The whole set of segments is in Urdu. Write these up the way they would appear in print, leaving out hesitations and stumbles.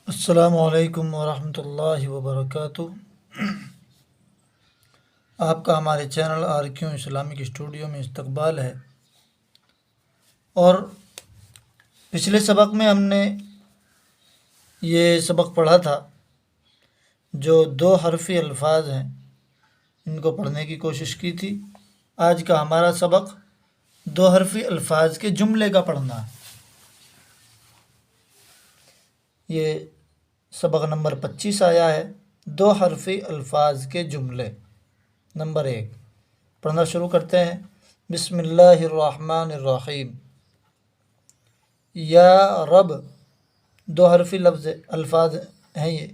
السلام علیکم ورحمۃ اللہ وبرکاتہ۔ آپ کا ہمارے چینل RQ اسلامک اسٹوڈیو میں استقبال ہے، اور پچھلے سبق میں ہم نے یہ سبق پڑھا تھا جو 2 حرفی الفاظ ہیں ان کو پڑھنے کی کوشش کی تھی۔ آج کا ہمارا سبق 2 حرفی الفاظ کے جملے کا پڑھنا ہے۔ یہ سبق نمبر 25 آیا ہے، 2 حرفی الفاظ کے جملے۔ نمبر 1 پڑھنا شروع کرتے ہیں۔ بسم اللہ الرحمن الرحیم۔ یا رب 2 حرفی الفاظ ہیں یہ۔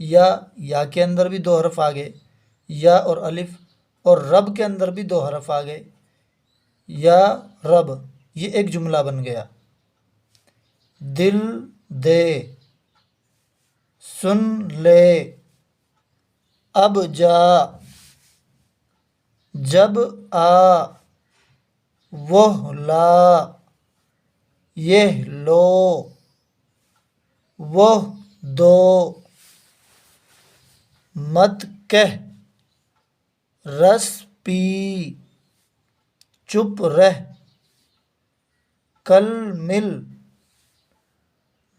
یا کے اندر بھی 2 حرف آ گئے، یا اور الف، اور رب کے اندر بھی 2 حرف آ گئے۔ یا رب یہ ایک جملہ بن گیا۔ دل دے، سن لے، اب جا، جب آ، وہ لا، یہ لو، وہ دو، مت کہہ، رس پی، چپ رہ، کل مل،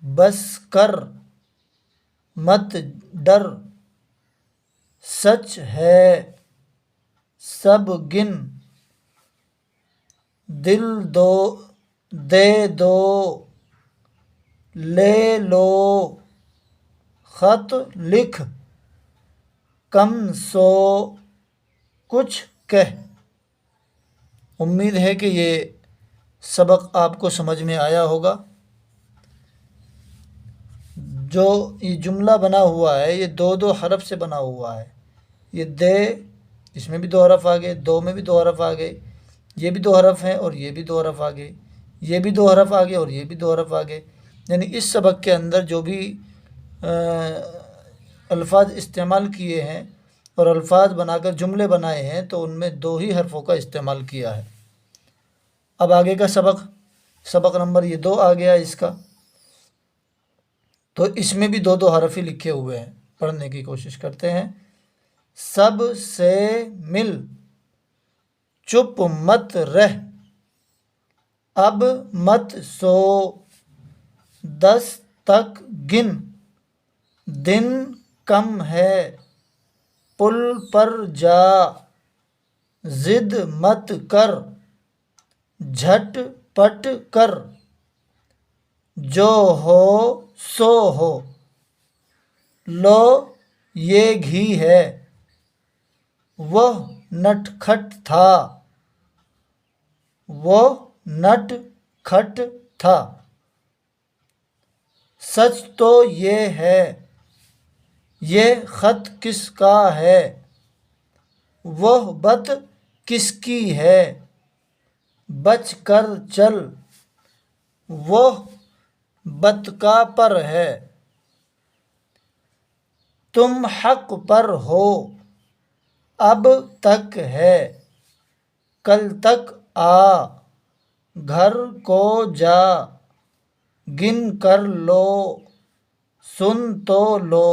بس کر، مت ڈر، سچ ہے، سب گن، دل دو، دے دو، لے لو، خط لکھ، کم سو، کچھ کہہ۔ امید ہے کہ یہ سبق آپ کو سمجھ میں آیا ہوگا۔ جو یہ جملہ بنا ہوا ہے یہ 2 حرف سے بنا ہوا ہے۔ یہ دے، اس میں بھی 2 حرف آ گئے، دو میں بھی 2 حرف آ گئے، یہ بھی 2 حرف ہیں اور یہ بھی 2 حرف آ گئے، یہ بھی 2 حرف آ گئے اور یہ بھی 2 حرف آ گئے۔ یعنی اس سبق کے اندر جو بھی الفاظ استعمال کیے ہیں اور الفاظ بنا کر جملے بنائے ہیں تو ان میں 2 ہی حرفوں کا استعمال کیا ہے۔ اب آگے کا سبق نمبر یہ 2 آ گیا اس کا، تو اس میں بھی 2 حرف ہی لکھے ہوئے ہیں۔ پڑھنے کی کوشش کرتے ہیں۔ سب سے مل، چپ مت رہ، اب مت سو، 10 تک گن، دن کم ہے، پل پر جا، ضد مت کر، جھٹ پٹ کر، جو ہو سو ہو، لو یہ گھی ہے، وہ نٹ کھٹ تھا، وہ نٹ کھٹ تھا، سچ تو یہ ہے، یہ خط کس کا ہے، وہ بت کس کی ہے، بچ کر چل، وہ بت کا پر ہے، تم حق پر ہو، اب تک ہے، کل تک آ، گھر کو جا، گن کر لو، سن تو لو۔